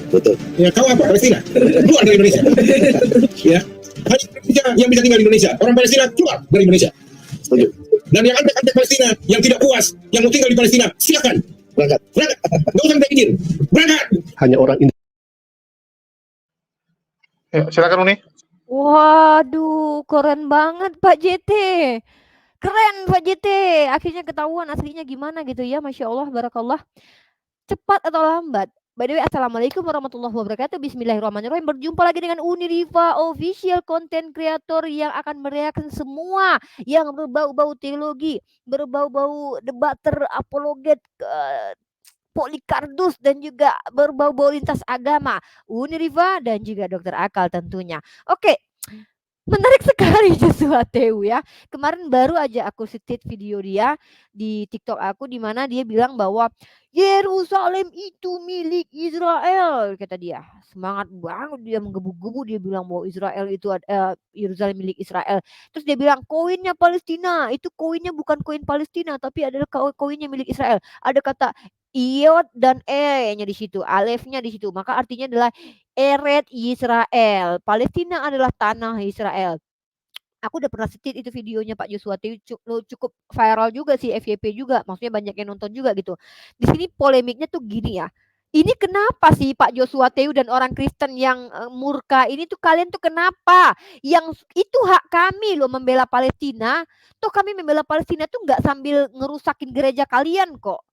Betul. Ya, kau apa? Palestina? Keluar dari Indonesia. Ya, hanya Indonesia yang bisa tinggal di Indonesia. Orang Palestina keluar dari Indonesia. Setuju. Dan yang antek-antek Palestina yang tidak puas, yang mau tinggal di Palestina, silakan Berangkat. berangkat. Nggak usah minta izin, berangkat. Hanya orang Ya, silakan Uni. Waduh, keren banget Pak JT. Keren Pak JT. Akhirnya ketahuan aslinya gimana gitu ya. Masya Allah, barakallah. Cepat atau lambat. By the way, Assalamualaikum warahmatullahi wabarakatuh. Bismillahirrahmanirrahim. Berjumpa lagi dengan Uni Riva, official content creator yang akan mereaksi semua yang berbau-bau teologi, berbau-bau debater, apologet, Polikardus, dan juga berbau-bau lintas agama, Uni Riva dan juga Dokter Akal tentunya. Oke, menarik sekali Joshua Tew ya. Kemarin baru aja aku setit video dia di TikTok aku di mana dia bilang bahwa Yerusalem itu milik Israel, kata dia. Semangat banget dia, menggebu-gebu dia bilang bahwa Israel itu Yerusalem milik Israel. Terus dia bilang koinnya Palestina, itu koinnya bukan koin Palestina tapi adalah koinnya milik Israel. Ada kata iot dan e-nya di situ, alefnya di situ. Maka artinya adalah Eret Israel. Palestina adalah tanah Israel. Aku udah pernah setit itu videonya Pak Joshua Tew, cukup viral juga sih, FYP juga, maksudnya banyak yang nonton juga gitu. Di sini polemiknya tuh gini ya. Ini kenapa sih Pak Joshua Tew dan orang Kristen yang murka ini tuh, kalian tuh kenapa? Yang itu hak kami loh membela Palestina. Tuh kami membela Palestina tuh nggak sambil ngerusakin gereja kalian kok.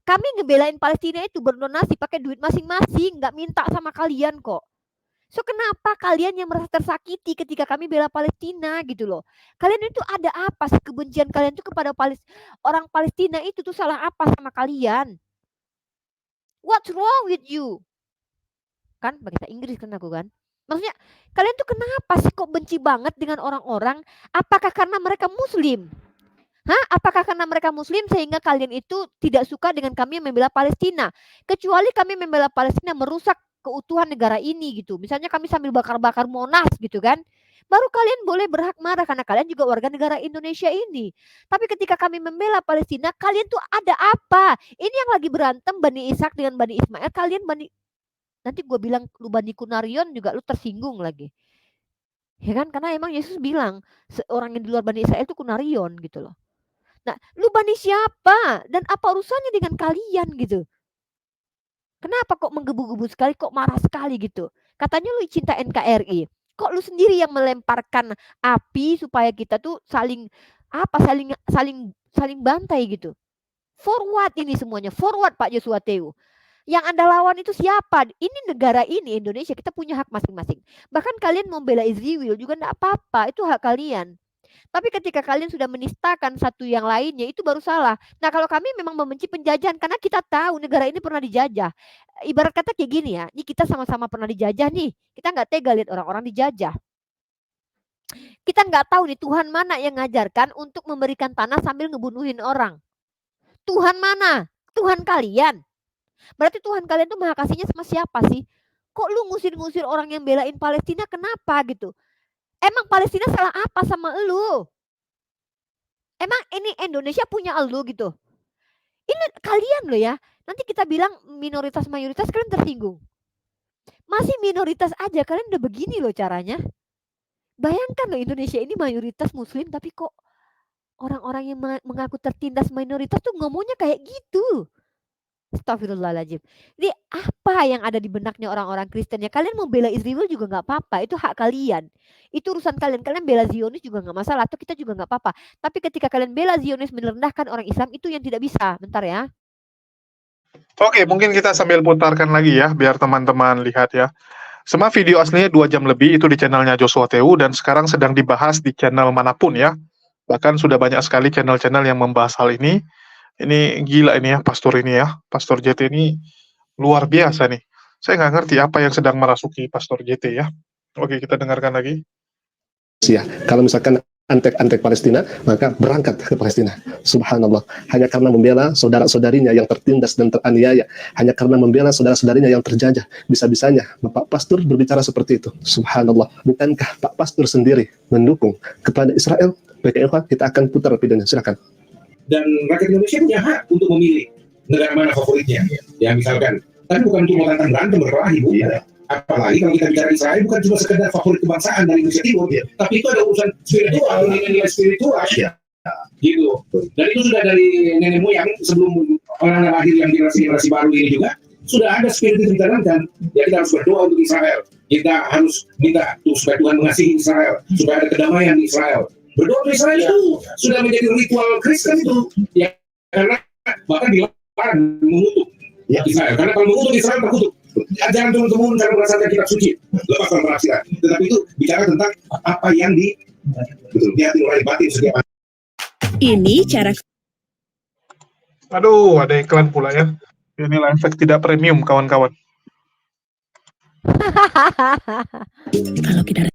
Kami ngebelain Palestina itu berdonasi pakai duit masing-masing, nggak minta sama kalian kok. So kenapa kalian yang merasa tersakiti ketika kami bela Palestina gitu loh? Kalian itu ada apa sih, kebencian kalian itu kepada orang Palestina itu tuh salah apa sama kalian? What's wrong with you? Kan bahasa Inggris kan aku kan. Maksudnya kalian tuh kenapa sih kok benci banget dengan orang-orang? Apakah karena mereka Muslim? Apakah karena mereka Muslim sehingga kalian itu tidak suka dengan kami yang membela Palestina? Kecuali kami membela Palestina merusak keutuhan negara ini gitu. Misalnya kami sambil bakar-bakar Monas gitu kan. Baru kalian boleh berhak marah karena kalian juga warga negara Indonesia ini. Tapi ketika kami membela Palestina, kalian tuh ada apa? Ini yang lagi berantem Bani Ishak dengan Bani Ismail. Kalian nanti gue bilang lu Bani Kunarion juga lu tersinggung lagi. Ya kan? Karena emang Yesus bilang orang yang di luar Bani Israel itu Kunarion gitu loh. Nah, lu Bani siapa? Dan apa urusannya dengan kalian gitu? Kenapa kok menggebu-gebu sekali, kok marah sekali gitu? Katanya lu cinta NKRI. Kok lu sendiri yang melemparkan api supaya kita tuh saling bantai gitu? Forward ini semuanya, forward Pak Joshua Tew. Yang Anda lawan itu siapa? Ini negara ini, Indonesia, kita punya hak masing-masing. Bahkan kalian mau bela Israel juga enggak apa-apa, itu hak kalian. Tapi ketika kalian sudah menistakan satu yang lainnya, itu baru salah. Nah, kalau kami memang membenci penjajahan karena kita tahu negara ini pernah dijajah. Ibarat kata kayak gini ya, ini kita sama-sama pernah dijajah nih. Kita nggak tega lihat orang-orang dijajah. Kita nggak tahu nih Tuhan mana yang ngajarkan untuk memberikan tanah sambil ngebunuhin orang. Tuhan mana? Tuhan kalian. Berarti Tuhan kalian tuh maha kasihnya sama siapa sih? Kok lu ngusir-ngusir orang yang belain Palestina, kenapa gitu? Emang Palestina salah apa sama elu? Emang ini Indonesia punya elu gitu? Ini kalian loh ya. Nanti kita bilang minoritas mayoritas, kalian tersinggung. Masih minoritas aja kalian udah begini loh caranya. Bayangkan loh, Indonesia ini mayoritas Muslim tapi kok orang-orang yang mengaku tertindas minoritas tuh ngomongnya kayak gitu. Astagfirullahaladzim. Jadi apa yang ada di benaknya orang-orang Kristen ya? Kalian mau bela Israel juga nggak apa-apa, itu hak kalian. Itu urusan kalian. Kalian bela Zionis juga nggak masalah, atau kita juga nggak apa-apa. Tapi ketika kalian bela Zionis merendahkan orang Islam, itu yang tidak bisa. Bentar ya. Oke, mungkin kita sambil putarkan lagi ya, biar teman-teman lihat ya. Semua video aslinya 2 jam lebih itu di channelnya Joshua Tew, dan sekarang sedang dibahas di channel manapun ya. Bahkan sudah banyak sekali channel-channel yang membahas hal ini. Ini gila ini ya, pastor ini ya. Pastor JT ini luar biasa nih. Saya nggak ngerti apa yang sedang merasuki Pastor JT ya. Oke, kita dengarkan lagi. Ya, kalau misalkan antek-antek Palestina, maka berangkat ke Palestina. Subhanallah. Hanya karena membela saudara-saudarinya yang tertindas dan teraniaya. Hanya karena membela saudara-saudarinya yang terjajah. Bisa-bisanya Bapak Pastor berbicara seperti itu. Subhanallah. Bukankah Pak Pastor sendiri mendukung kepada Israel? Baik, kita akan putar videonya. Silakan. Dan rakyat Indonesia punya hak untuk memilih negara mana favoritnya. Ya misalkan Tapi bukan untuk mengatakan berantem berkelahi, bukan. Apalagi kalau kita bicara Israel bukan cuma sekedar favorit kebangsaan dari Indonesia Timur, tapi itu ada urusan spiritual, nilai-nilai spiritual, gitu. Dan itu sudah dari nenek moyang sebelum orang lahir yang generasi baru ini juga sudah ada spirit itu ditanamkan. Ya kita harus berdoa untuk Israel. Kita harus minta supaya Tuhan mengasihi Israel, supaya ada kedamaian di Israel. Berdoa untuk Israel itu sudah menjadi ritual Kristen itu. Ya, karena bahkan dilarang mengutuk Israel. Karena kalau mengutuk Israel terkutuk. Jangan turun-temurun cara merasakan kitab suci. Lepas dari penafsiran. Tetapi itu bicara tentang apa yang di hati nurani batin setiap hari. Ini cara. Aduh, ada iklan pula ya. Inilah efek tidak premium, kawan-kawan. Kalau kita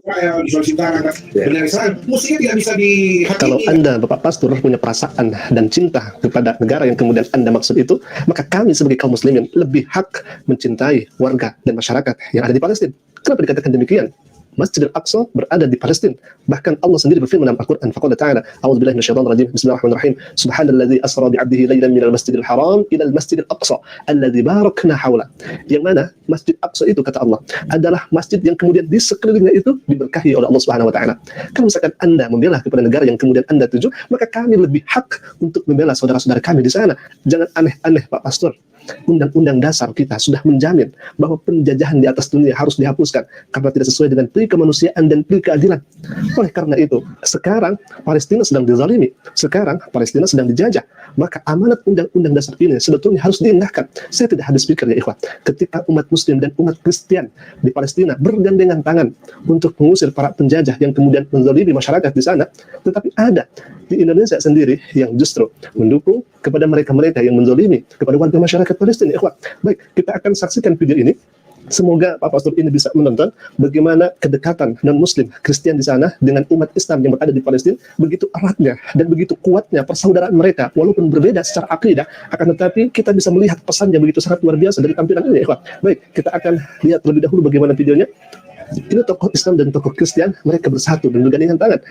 Israel, di Sulawesi Utara, benar Israel, musiknya tidak bisa dihakimi. Kalau Anda, Bapak Pastor, punya perasaan dan cinta kepada negara yang kemudian Anda maksud itu, maka kami sebagai kaum muslimin lebih hak mencintai warga dan masyarakat yang ada di Palestina. Kenapa dikatakan demikian? Masjid Al-Aqsa berada di Palestina. Bahkan Allah sendiri berfirman dalam Al-Quran, faqala ta'ala, a'udzubillahi minasyaitonir rajim, bismillahirrahmanirrahim, subhanalladzi asra bi'abdihi laylan minal masjidil haram ilal masjidil aqsa alladzi barakna haula. Yang mana Masjid Aqsa itu, kata Allah, adalah masjid yang kemudian di sekelilingnya itu diberkahi oleh Allah Subhanahu wa taala. Kalau misalkan Anda membela kepada negara yang kemudian Anda tuju, maka kami lebih hak untuk membela saudara-saudara kami di sana. Jangan aneh-aneh, Pak Pastor. Undang-undang dasar kita sudah menjamin bahwa penjajahan di atas dunia harus dihapuskan karena tidak sesuai dengan pri kemanusiaan dan pri keadilan. Oleh karena itu, sekarang Palestina sedang dizalimi, sekarang Palestina sedang dijajah. Maka amanat undang-undang dasar ini sebetulnya harus diindahkan. Saya tidak habis pikir ya ikhwan, ketika umat muslim dan umat Kristen di Palestina bergandengan tangan untuk mengusir para penjajah yang kemudian menzalimi masyarakat di sana, tetapi ada di Indonesia sendiri yang justru mendukung kepada mereka-mereka yang menzalimi kepada warga masyarakat Palestina. Ikhwan, baik, kita akan saksikan video ini. Semoga Pak Pastor ini bisa menonton bagaimana kedekatan non-Muslim Kristen di sana dengan umat Islam yang berada di Palestina, begitu eratnya dan begitu kuatnya persaudaraan mereka, walaupun berbeda secara akidah, akan tetapi kita bisa melihat pesan yang begitu sangat luar biasa dari tampilan ini. Baik, kita akan lihat terlebih dahulu bagaimana videonya. Ini tokoh Islam dan tokoh Kristen, mereka bersatu dan bergandengan tangan.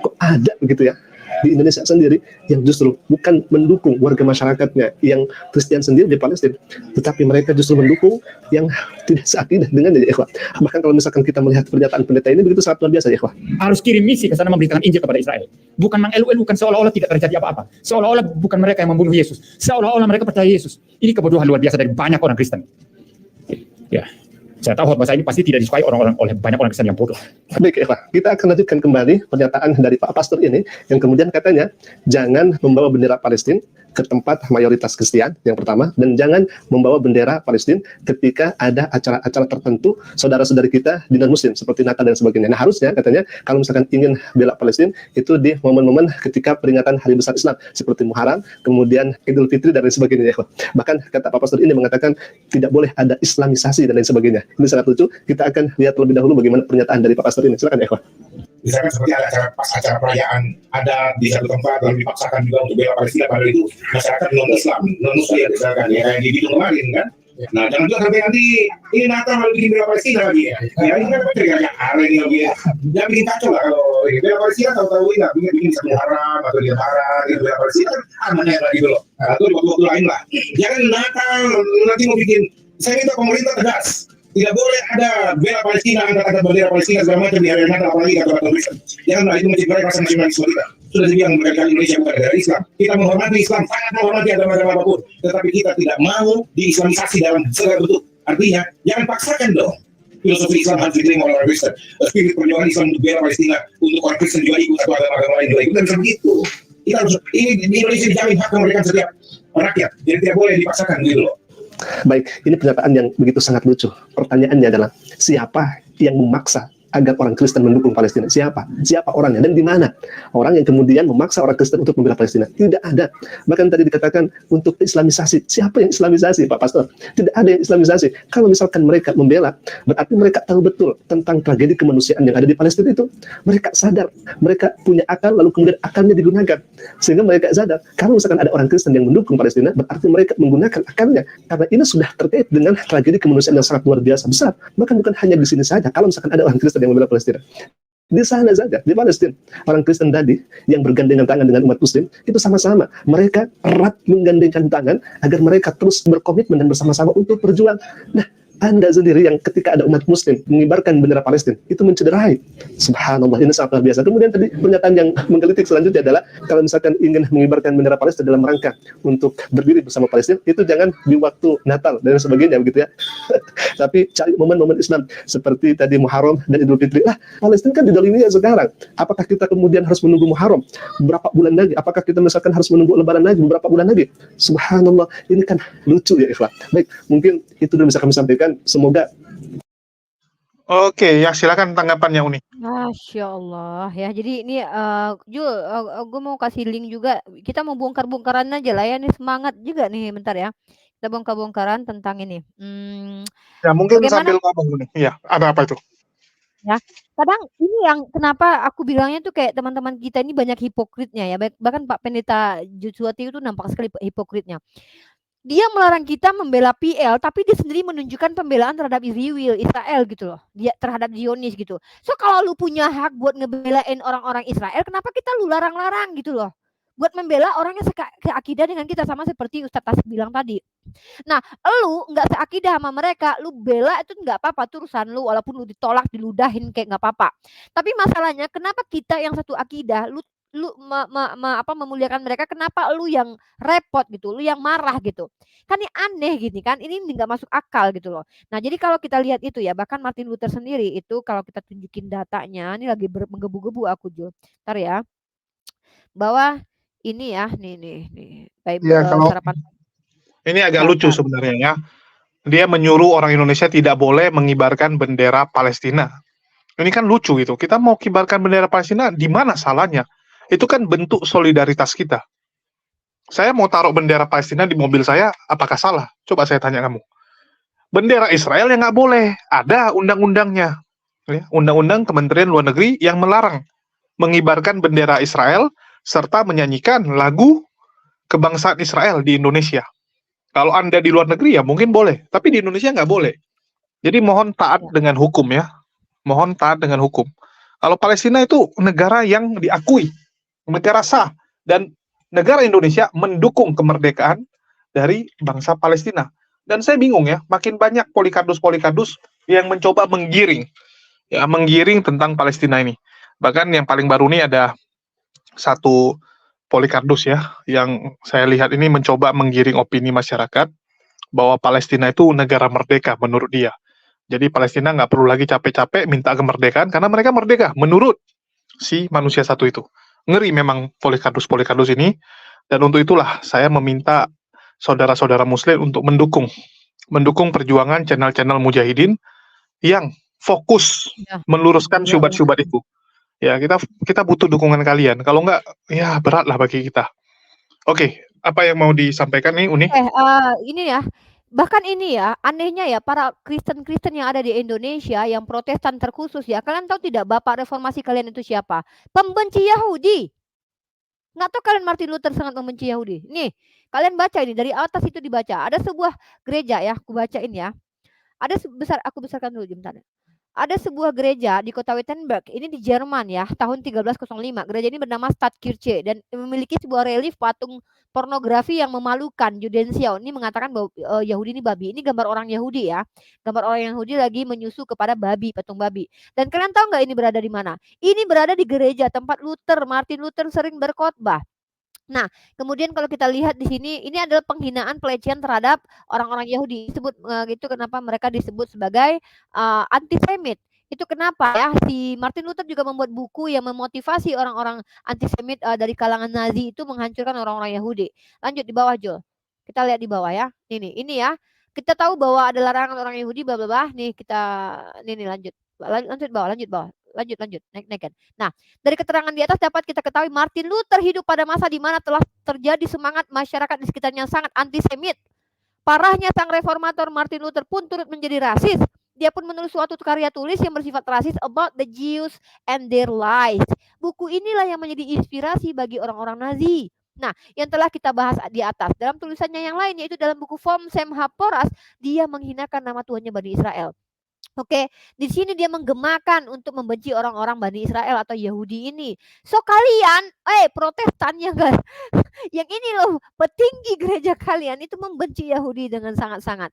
Kok ada begitu ya di Indonesia sendiri yang justru bukan mendukung warga masyarakatnya yang Kristen sendiri di Palestina, tetapi mereka justru mendukung yang tidak seakidah dengannya, ya ikhwan. Bahkan kalau misalkan kita melihat pernyataan pendeta ini begitu sangat luar biasa, ya ikhwan. Harus kirim misi ke sana memberitakan Injil kepada Israel. Bukan mengeluh-elukan seolah-olah tidak terjadi apa-apa. Seolah-olah bukan mereka yang membunuh Yesus. Seolah-olah mereka percaya Yesus. Ini kebodohan luar biasa dari banyak orang Kristen. Ya. Saya tahu bahasa ini pasti tidak disukai orang-orang oleh banyak orang Kristen yang bodoh. Baik, Eva, kita akan lanjutkan kembali pernyataan dari Pak Pastor ini yang kemudian katanya jangan membawa bendera Palestina ke tempat mayoritas Kristen yang pertama, dan jangan membawa bendera Palestina ketika ada acara-acara tertentu saudara-saudari kita di non-Muslim seperti Natal dan sebagainya. Nah, harusnya katanya kalau misalkan ingin bela Palestina itu di momen-momen ketika peringatan hari besar Islam seperti Muharram, kemudian Idul Fitri dan lain sebagainya, ya. Bahkan kata Pak Pastor ini mengatakan tidak boleh ada Islamisasi dan lain sebagainya. Ini sangat lucu. Kita akan lihat terlebih dahulu bagaimana pernyataan dari Pak Pastor ini. Silakan, ya. Misalkan seperti ada acara perayaan ada di satu tempat lalu dipaksakan juga untuk bela Palestina, padahal itu masyarakat non-Islam, non-Muslim misalkan ya, kayak di Bitung kemarin kan. Nah, jangan juga sampai nanti ini Natal lalu bikin bela Palestina lagi ya. Ya ini kan ceritanya hari ini lagi ya. Jangan bikin kacau lah kalau bela Palestina tahu-tahu ini bikin satu Muharram atau di Lebaran gitu, bela Palestina kan amannya lah gitu loh. Atau di waktu-waktu lain lah. Jangan Natal nanti mau bikin. Saya minta pemerintah tegas. Tidak boleh ada bela Palestina, angkat-angkat bendera Palestina segala macam di hari Natal, apalagi kata-kata Kristen. Janganlah itu mencederai rasa nasionalisme kita. Sudah dibilang berkali-kali Indonesia bukan negara Islam. Kita menghormati Islam, sangat menghormati agama-agama apapun. Tetapi kita tidak mau diislamisasi dalam segala bentuk. Artinya, jangan paksakan dong. Filosofi Islam harus diterima oleh orang Kristen. Spirit perjuangan Islam untuk bela Palestina, untuk orang Kristen juga ikut atau agama-agama lain juga ikut. Dan bisa begitu. Kita harus, ini di Indonesia dijamin hak kemerdekaan setiap rakyat. Jadi tidak boleh dipaksakan gitu loh. Baik, ini pernyataan yang begitu sangat lucu. Pertanyaannya adalah, siapa yang memaksa agar orang Kristen mendukung Palestina? Siapa? Siapa orangnya? Dan di mana? Orang yang kemudian memaksa orang Kristen untuk membela Palestina? Tidak ada. Bahkan tadi dikatakan untuk Islamisasi. Siapa yang Islamisasi, Pak Pastor? Tidak ada yang Islamisasi. Kalau misalkan mereka membela, berarti mereka tahu betul tentang tragedi kemanusiaan yang ada di Palestina itu. Mereka sadar, mereka punya akal, lalu kemudian akalnya digunakan. Sehingga mereka sadar, kalau misalkan ada orang Kristen yang mendukung Palestina, berarti mereka menggunakan akalnya. Karena ini sudah terkait dengan tragedi kemanusiaan yang sangat luar biasa besar. Bahkan bukan hanya di sini saja. Kalau misalkan ada orang Kristen yang membela Palestina, Di sana saja, di Palestina. Orang Kristen tadi yang bergandengan tangan dengan umat Muslim, itu sama-sama. Mereka erat menggandengkan tangan agar mereka terus berkomitmen dan bersama-sama untuk berjuang. Nah, Anda sendiri yang ketika ada umat Muslim mengibarkan bendera Palestina, itu mencederai. Subhanallah, ini sangat luar biasa. Kemudian tadi pernyataan yang menggelitik selanjutnya adalah, kalau misalkan ingin mengibarkan bendera Palestina dalam rangka untuk berdiri bersama Palestina, itu jangan di waktu Natal dan sebagainya, begitu ya. Tapi cari momen-momen Islam seperti tadi Muharram dan Idul Fitri. Palestina kan didolimi sekarang. Apakah kita kemudian harus menunggu Muharram berapa bulan lagi? Apakah kita misalkan harus menunggu Lebaran lagi beberapa bulan lagi? Subhanallah, ini kan lucu ya, ikhwan. Baik, mungkin itu dulu bisa kami sampaikan. Semoga. Oke, ya silakan tanggapannya Uni. Masya Allah ya. Jadi ini Jul, gue mau kasih link juga. Kita mau bongkar-bongkaran aja lah ya. Ini semangat juga nih, bentar ya. Kita bongkar-bongkaran tentang ini. Ya mungkin Bagaimana? sambil ngomong Uni. Iya, ada apa itu? Ya, kadang ini yang kenapa aku bilangnya tuh kayak teman-teman kita ini banyak hipokritnya ya. Bahkan Pak Pendeta Joshua Tiu itu nampak sekali hipokritnya. Dia melarang kita membela PL, tapi dia sendiri menunjukkan pembelaan terhadap Israel gitu loh. Dia terhadap Zionis gitu. So kalau lu punya hak buat ngebelain orang-orang Israel, kenapa kita lu larang-larang gitu loh? Buat membela orang yang seakidah dengan kita, sama seperti Ustadz Tasik bilang tadi. Nah, lu nggak seakidah sama mereka, lu bela itu nggak apa-apa, itu urusan lu, walaupun lu ditolak, diludahin kayak nggak apa-apa. Tapi masalahnya kenapa kita yang satu akidah, lu memuliakan mereka, kenapa lu yang repot gitu, lu yang marah gitu. Kan ini aneh gini kan, ini nggak masuk akal gitu loh. Nah, jadi kalau kita lihat itu ya, bahkan Martin Luther sendiri itu kalau kita tunjukin datanya, ini lagi menggebu-gebu aku Jul. Ntar ya. Bahwa ini ya, nih. Ya, kalau Sarapan. ini agak lucu sebenarnya ya. Dia menyuruh orang Indonesia tidak boleh mengibarkan bendera Palestina. Ini kan lucu gitu. Kita mau kibarkan bendera Palestina, di mana salahnya? Itu kan bentuk solidaritas kita. Saya mau taruh bendera Palestina di mobil saya, apakah salah? Coba saya tanya kamu. Bendera Israel yang nggak boleh, ada undang-undangnya. Ya, Undang-undang Kementerian Luar Negeri yang melarang mengibarkan bendera Israel serta menyanyikan lagu kebangsaan Israel di Indonesia. Kalau Anda di luar negeri ya mungkin boleh, tapi di Indonesia nggak boleh. Jadi mohon taat dengan hukum ya. Mohon taat dengan hukum. Kalau Palestina itu negara yang diakui, negara sah, dan negara Indonesia mendukung kemerdekaan dari bangsa Palestina. Dan saya bingung ya, makin banyak polikardus-polikardus yang mencoba menggiring tentang Palestina ini. Bahkan yang paling baru ini ada satu polikardus ya, yang saya lihat ini mencoba menggiring opini masyarakat bahwa Palestina itu negara merdeka menurut dia. Jadi Palestina nggak perlu lagi capek-capek minta kemerdekaan karena mereka merdeka menurut si manusia satu itu. Ngeri memang polikardus-polikardus ini, dan untuk itulah saya meminta saudara-saudara muslim untuk mendukung perjuangan channel-channel mujahidin yang fokus meluruskan syubhat-syubhat itu. Ya, kita butuh dukungan kalian. Kalau enggak, ya berat lah bagi kita. Oke, apa yang mau disampaikan nih, Uni? Ini ya, bahkan ini ya, anehnya ya, para Kristen-Kristen yang ada di Indonesia, yang Protestan terkhusus ya, kalian tahu tidak bapak reformasi kalian itu siapa? Pembenci Yahudi. Nggak tahu kalian Martin Luther sangat membenci Yahudi. Nih, kalian baca ini, dari atas itu dibaca. Ada sebuah gereja ya, aku bacain ya. Aku besarkan dulu jemtannya. Ada sebuah gereja di kota Wittenberg, ini di Jerman ya, tahun 1305. Gereja ini bernama Stadtkirche dan memiliki sebuah relief patung pornografi yang memalukan, Judenziau. Ini mengatakan bahwa Yahudi ini babi. Ini gambar orang Yahudi ya. Gambar orang Yahudi lagi menyusu kepada babi, patung babi. Dan kalian tahu nggak ini berada di mana? Ini berada di gereja tempat Martin Luther sering berkhotbah. Nah, kemudian kalau kita lihat di sini, ini adalah penghinaan, pelecehan terhadap orang-orang Yahudi. Disebut itu kenapa mereka disebut sebagai antisemit. Itu kenapa ya si Martin Luther juga membuat buku yang memotivasi orang-orang antisemit dari kalangan Nazi itu menghancurkan orang-orang Yahudi. Lanjut di bawah, Jul. Kita lihat di bawah ya. Ini ya. Kita tahu bahwa ada larangan orang Yahudi bla bla bla. Nih kita lanjut bawah. Lanjut naikkan. Nah, dari keterangan di atas dapat kita ketahui Martin Luther hidup pada masa di mana telah terjadi semangat masyarakat di sekitarnya sangat antisemit. Parahnya sang reformator Martin Luther pun turut menjadi rasis. Dia pun menulis suatu karya tulis yang bersifat rasis about the Jews and their lies. Buku inilah yang menjadi inspirasi bagi orang-orang Nazi. Nah, yang telah kita bahas di atas. Dalam tulisannya yang lain, yaitu dalam buku Vom Sem Haporas, dia menghinakan nama Tuhannya Bani Israel. Oke, di sini dia menggemakan untuk membenci orang-orang Bani Israel atau Yahudi ini. So kalian, Protestan yang ini loh, petinggi gereja kalian itu membenci Yahudi dengan sangat-sangat.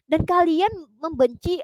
Dan kalian membenci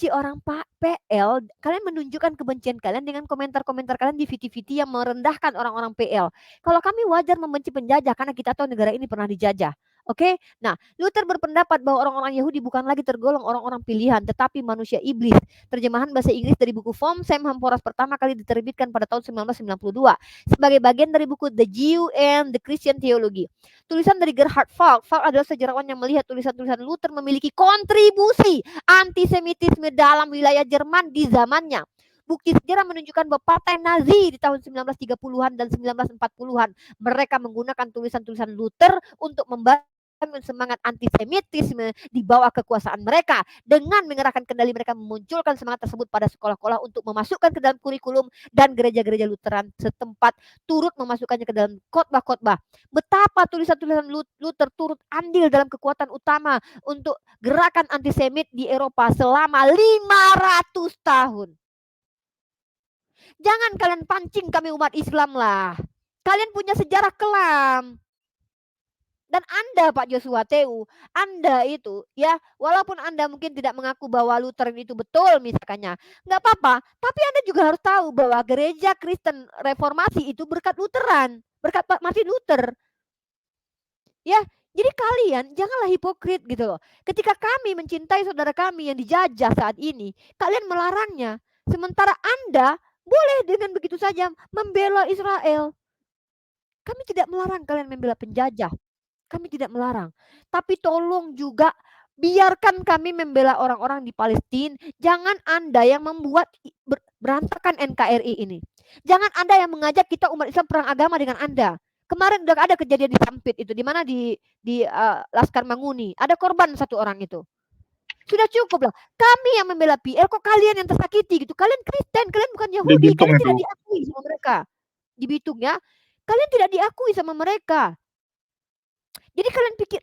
orang PL, kalian menunjukkan kebencian kalian dengan komentar-komentar kalian di VT-VT yang merendahkan orang-orang PL. Kalau kami wajar membenci penjajah karena kita tahu negara ini pernah dijajah. Oke? Nah, Luther berpendapat bahwa orang-orang Yahudi bukan lagi tergolong orang-orang pilihan, tetapi manusia iblis. Terjemahan bahasa Inggris dari buku Vom Sam Hamphoras pertama kali diterbitkan pada tahun 1992 sebagai bagian dari buku The Jew and the Christian Theology. Tulisan dari Gerhard Falk. Falk adalah sejarawan yang melihat tulisan-tulisan Luther memiliki kontribusi antisemitisme dalam wilayah Jerman di zamannya. Bukti sejarah menunjukkan bahwa partai Nazi di tahun 1930-an dan 1940-an mereka menggunakan tulisan-tulisan Luther untuk membangun semangat antisemitisme di bawah kekuasaan mereka dengan mengerahkan kendali mereka memunculkan semangat tersebut pada sekolah-sekolah untuk memasukkan ke dalam kurikulum dan gereja-gereja Lutheran setempat turut memasukkannya ke dalam khotbah-khotbah. Betapa tulisan-tulisan Luther turut andil dalam kekuatan utama untuk gerakan antisemit di Eropa selama 500 tahun. Jangan kalian pancing kami umat Islam lah. Kalian punya sejarah kelam. Dan Anda Pak Joshua Teu, Anda itu ya, walaupun Anda mungkin tidak mengaku bahwa Lutheran itu betul misalkannya, nggak apa-apa, tapi Anda juga harus tahu bahwa gereja Kristen Reformasi itu berkat Lutheran, berkat Martin Luther. Ya, jadi kalian janganlah hipokrit gitu loh. Ketika kami mencintai saudara kami yang dijajah saat ini, kalian melarangnya. Sementara Anda boleh dengan begitu saja membela Israel. Kami tidak melarang kalian membela penjajah. Kami tidak melarang. Tapi tolong juga biarkan kami membela orang-orang di Palestina. Jangan Anda yang membuat berantakan NKRI ini. Jangan Anda yang mengajak kita umat Islam perang agama dengan Anda. Kemarin udah ada kejadian di Sampit itu, di mana di Laskar Manguni. Ada korban 1 orang itu. Sudah cukup lah. Kami yang membela PL, kok kalian yang tersakiti gitu. Kalian Kristen, kalian bukan Yahudi. Bitung Kalian itu. tidak diakui sama mereka. Di Bitung ya. Kalian tidak diakui sama mereka. Jadi kalian pikir,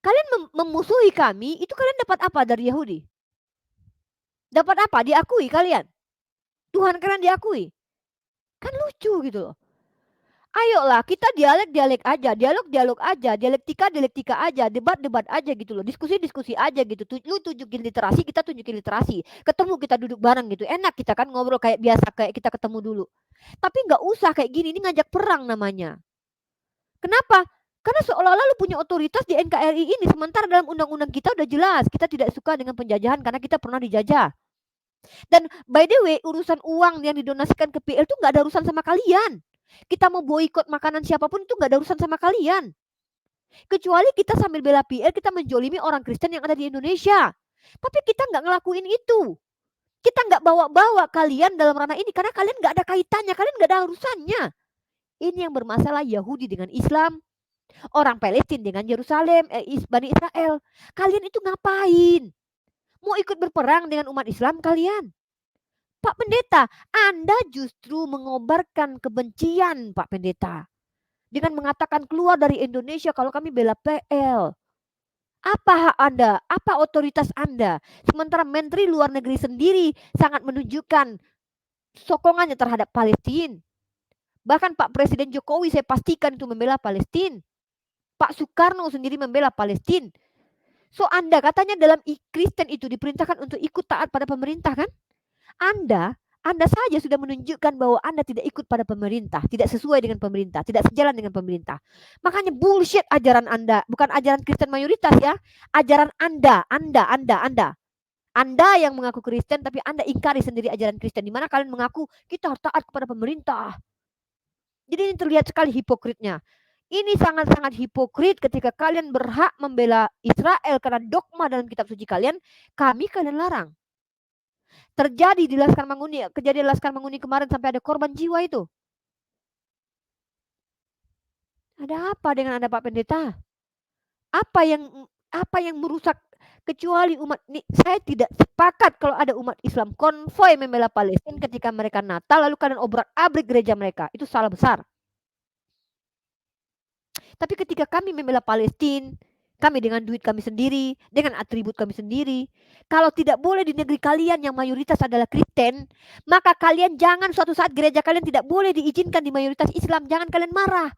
kalian memusuhi kami, itu kalian dapat apa dari Yahudi? Dapat apa? Diakui kalian. Tuhan kalian diakui. Kan lucu gitu loh. Ayolah, kita dialek aja, dialog aja, dialektika aja, debat aja gitu loh, diskusi aja gitu. Lu tunjukin literasi, kita tunjukin literasi. Ketemu kita duduk bareng gitu, enak kita kan ngobrol kayak biasa, kayak kita ketemu dulu. Tapi nggak usah kayak gini, ini ngajak perang namanya. Kenapa? Karena seolah-olah lu punya otoritas di NKRI ini, sementara dalam undang-undang kita udah jelas, kita tidak suka dengan penjajahan karena kita pernah dijajah. Dan by the way, urusan uang yang didonasikan ke PL itu nggak ada urusan sama kalian. Kita mau boikot makanan siapapun itu nggak ada urusan sama kalian. Kecuali kita sambil bela PL, kita menjolimi orang Kristen yang ada di Indonesia. Tapi kita nggak ngelakuin itu. Kita nggak bawa-bawa kalian dalam ranah ini karena kalian nggak ada kaitannya, kalian nggak ada urusannya. Ini yang bermasalah Yahudi dengan Islam, orang Palestina dengan Yerusalem, Bani Israel. Kalian itu ngapain? Mau ikut berperang dengan umat Islam kalian? Pak Pendeta, Anda justru mengobarkan kebencian, Pak Pendeta. Dengan mengatakan keluar dari Indonesia kalau kami bela PL. Apa hak Anda? Apa otoritas Anda? Sementara Menteri Luar Negeri sendiri sangat menunjukkan sokongannya terhadap Palestina. Bahkan Pak Presiden Jokowi saya pastikan itu membela Palestina. Pak Soekarno sendiri membela Palestina. So Anda katanya dalam Kristen itu diperintahkan untuk ikut taat pada pemerintah kan? Anda saja sudah menunjukkan bahwa Anda tidak ikut pada pemerintah, tidak sesuai dengan pemerintah, tidak sejalan dengan pemerintah. Makanya bullshit ajaran Anda, bukan ajaran Kristen mayoritas ya. Ajaran Anda. Anda yang mengaku Kristen tapi Anda ingkari sendiri ajaran Kristen, di mana kalian mengaku kita harus taat kepada pemerintah. Jadi ini terlihat sekali hipokritnya. Ini sangat-sangat hipokrit ketika kalian berhak membela Israel karena dogma dalam kitab suci kalian larang. Terjadi di Laskar Manguni, kejadian Laskar Manguni kemarin sampai ada korban jiwa itu. Ada apa dengan Anda Pak Pendeta? Apa yang merusak kecuali umat ini? Saya tidak sepakat kalau ada umat Islam konvoi membela Palestina ketika mereka Natal lalu kalian obrak-abrik gereja mereka. Itu salah besar. Tapi ketika kami membela Palestina, Kami dengan duit kami sendiri, dengan atribut kami sendiri. Kalau tidak boleh di negeri kalian yang mayoritas adalah Kristen, maka kalian jangan suatu saat gereja kalian tidak boleh diizinkan di mayoritas Islam. Jangan kalian marah.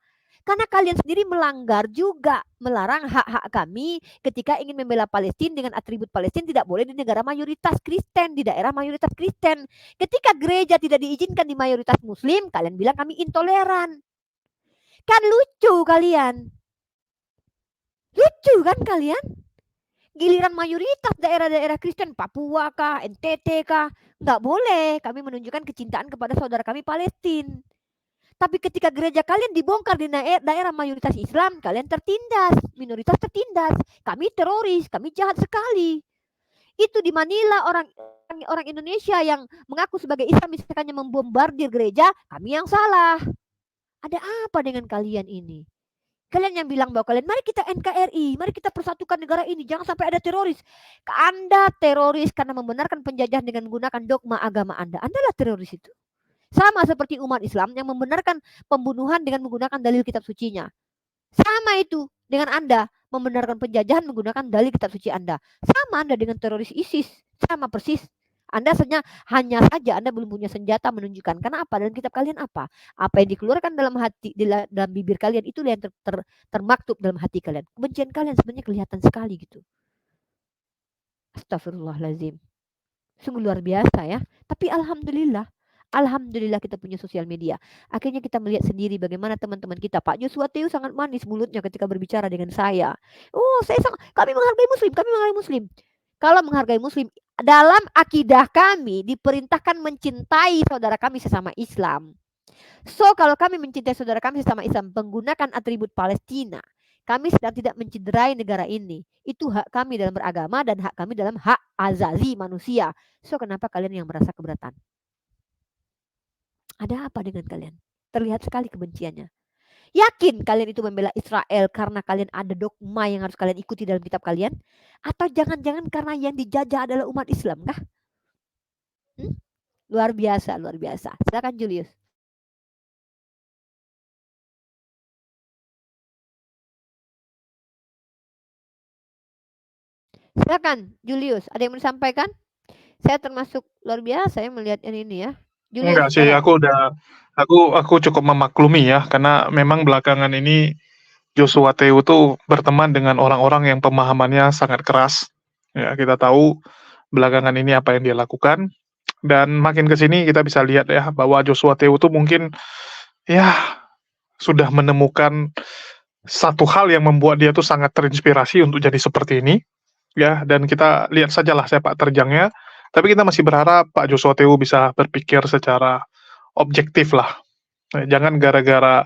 Karena kalian sendiri melanggar juga, melarang hak-hak kami ketika ingin membela Palestina dengan atribut Palestina tidak boleh di negara mayoritas Kristen, di daerah mayoritas Kristen. Ketika gereja tidak diizinkan di mayoritas Muslim, kalian bilang kami intoleran. Kan lucu kalian. Lucu kan kalian? Giliran mayoritas daerah-daerah Kristen, Papua kah, NTT kah, nggak boleh kami menunjukkan kecintaan kepada saudara kami Palestina. Tapi ketika gereja kalian dibongkar di daerah mayoritas Islam, kalian tertindas, minoritas tertindas. Kami teroris, kami jahat sekali. Itu di Manila orang Indonesia yang mengaku sebagai Islam misalnya membombardir gereja, kami yang salah. Ada apa dengan kalian ini? Kalian yang bilang bahwa kalian, mari kita NKRI, mari kita persatukan negara ini, jangan sampai ada teroris. Anda teroris karena membenarkan penjajahan dengan menggunakan dogma agama Anda. Andalah teroris itu. Sama seperti umat Islam yang membenarkan pembunuhan dengan menggunakan dalil kitab sucinya. Sama itu dengan Anda membenarkan penjajahan menggunakan dalil kitab suci Anda. Sama Anda dengan teroris ISIS, sama persis. Anda hanya saja Anda belum punya senjata menunjukkan. Karena apa? Dalam kitab kalian apa? Apa yang dikeluarkan dalam hati, dalam bibir kalian itu yang termaktub dalam hati kalian. Kebencian kalian sebenarnya kelihatan sekali gitu. Astagfirullahaladzim. Sungguh luar biasa ya. Tapi Alhamdulillah kita punya sosial media. Akhirnya kita melihat sendiri bagaimana teman-teman kita. Pak Joshua Teo sangat manis mulutnya ketika berbicara dengan saya. Oh, kami menghargai Muslim, kami menghargai Muslim. Kalau menghargai Muslim, dalam akidah kami diperintahkan mencintai saudara kami sesama Islam. So, kalau kami mencintai saudara kami sesama Islam menggunakan atribut Palestina, kami sedang tidak mencederai negara ini. Itu hak kami dalam beragama dan hak kami dalam hak azazi manusia. So, kenapa kalian yang merasa keberatan? Ada apa dengan kalian? Terlihat sekali kebenciannya. Yakin kalian itu membela Israel karena kalian ada dogma yang harus kalian ikuti dalam kitab kalian? Atau jangan-jangan karena yang dijajah adalah umat Islam kah? Luar biasa, luar biasa. Silakan Julius. Silakan Julius, ada yang mau disampaikan? Saya termasuk luar biasa ya melihat ini ya. Julius, Enggak sih, aku cukup memaklumi ya, karena memang belakangan ini Joshua Teu tuh berteman dengan orang-orang yang pemahamannya sangat keras. Ya, kita tahu belakangan ini apa yang dia lakukan, dan makin ke sini kita bisa lihat ya bahwa Joshua Teu tuh mungkin ya sudah menemukan satu hal yang membuat dia tuh sangat terinspirasi untuk jadi seperti ini. Ya, dan kita lihat sajalah sepak terjangnya. Tapi kita masih berharap Pak Joshua Teu bisa berpikir secara objektif lah. Jangan gara-gara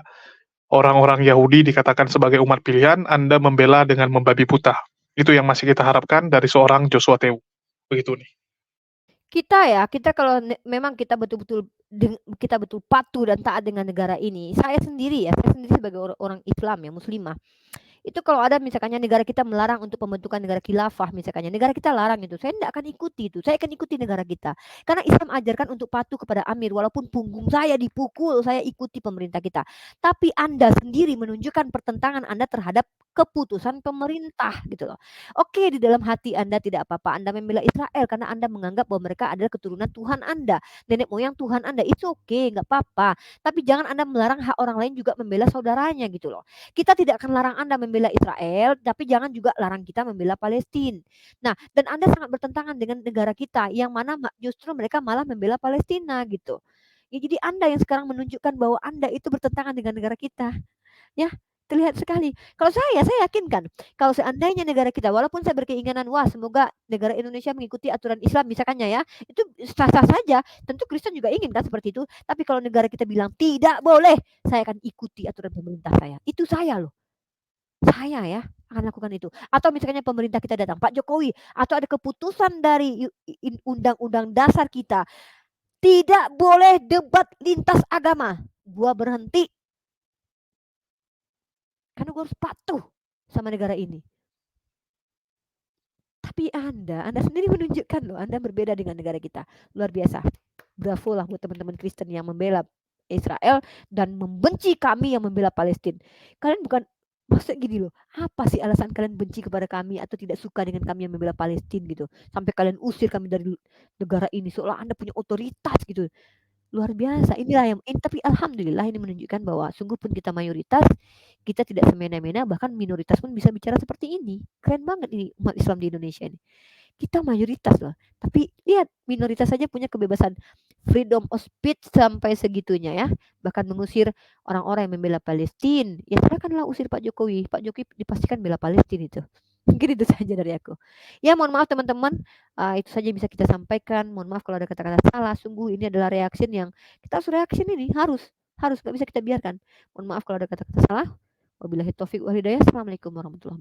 orang-orang Yahudi dikatakan sebagai umat pilihan, Anda membela dengan membabi buta. Itu yang masih kita harapkan dari seorang Joshua Teu. Begitu nih. Kita kalau memang kita betul-betul patuh dan taat dengan negara ini. Saya sendiri sebagai orang Islam ya, muslimah. Itu kalau ada misalkannya negara kita melarang untuk pembentukan negara khilafah misalkannya, negara kita larang itu, saya tidak akan ikuti itu. Saya akan ikuti negara kita. Karena Islam ajarkan untuk patuh kepada amir, walaupun punggung saya dipukul, saya ikuti pemerintah kita. Tapi Anda sendiri menunjukkan pertentangan Anda terhadap keputusan pemerintah gitu loh. Oke, di dalam hati Anda tidak apa-apa Anda membela Israel karena Anda menganggap bahwa mereka adalah keturunan Tuhan Anda, nenek moyang Tuhan Anda. Itu oke, nggak apa-apa. Tapi jangan Anda melarang hak orang lain juga membela saudaranya gitu loh. Kita tidak akan larang Anda membela Israel, tapi jangan juga larang kita membela Palestina. Nah, dan Anda sangat bertentangan dengan negara kita, yang mana justru mereka malah membela Palestina gitu. Ya, jadi Anda yang sekarang menunjukkan bahwa Anda itu bertentangan dengan negara kita. Ya, terlihat sekali. Kalau saya yakin kan, kalau seandainya negara kita, walaupun saya berkeinginan, wah semoga negara Indonesia mengikuti aturan Islam misalkannya ya, itu sah-sah saja. Tentu Kristen juga ingin kan seperti itu. Tapi kalau negara kita bilang tidak boleh, saya akan ikuti aturan pemerintah saya. Itu saya loh. Saya ya akan lakukan itu. Atau misalnya pemerintah kita datang, Pak Jokowi, atau ada keputusan dari undang-undang dasar kita, tidak boleh debat lintas agama. Gua berhenti. Karena gua harus patuh sama negara ini. Tapi Anda sendiri menunjukkan loh, Anda berbeda dengan negara kita. Luar biasa. Bravo lah buat teman-teman Kristen yang membela Israel dan membenci kami yang membela Palestina. Kalian Maksudnya gini loh, apa sih alasan kalian benci kepada kami atau tidak suka dengan kami yang membela Palestina gitu? Sampai kalian usir kami dari negara ini seolah Anda punya otoritas gitu. Luar biasa. Inilah yang tapi alhamdulillah ini menunjukkan bahwa sungguh pun kita mayoritas, kita tidak semena-mena, bahkan minoritas pun bisa bicara seperti ini. Keren banget ini umat Islam di Indonesia ini. Kita mayoritas loh. Tapi lihat minoritas saja punya kebebasan freedom of speech sampai segitunya ya. Bahkan mengusir orang-orang yang membela Palestina. Ya silakanlah usir Pak Jokowi. Pak Jokowi dipastikan bela Palestina itu. Mungkin itu saja dari aku. Ya mohon maaf teman-teman, itu saja bisa kita sampaikan. Mohon maaf kalau ada kata-kata salah. Sungguh ini adalah reaksi yang kita harus reaksi ini harus nggak bisa kita biarkan. Mohon maaf kalau ada kata-kata salah. Wabillahi taufik wal hidayah. Assalamualaikum warahmatullahi wabarakatuh.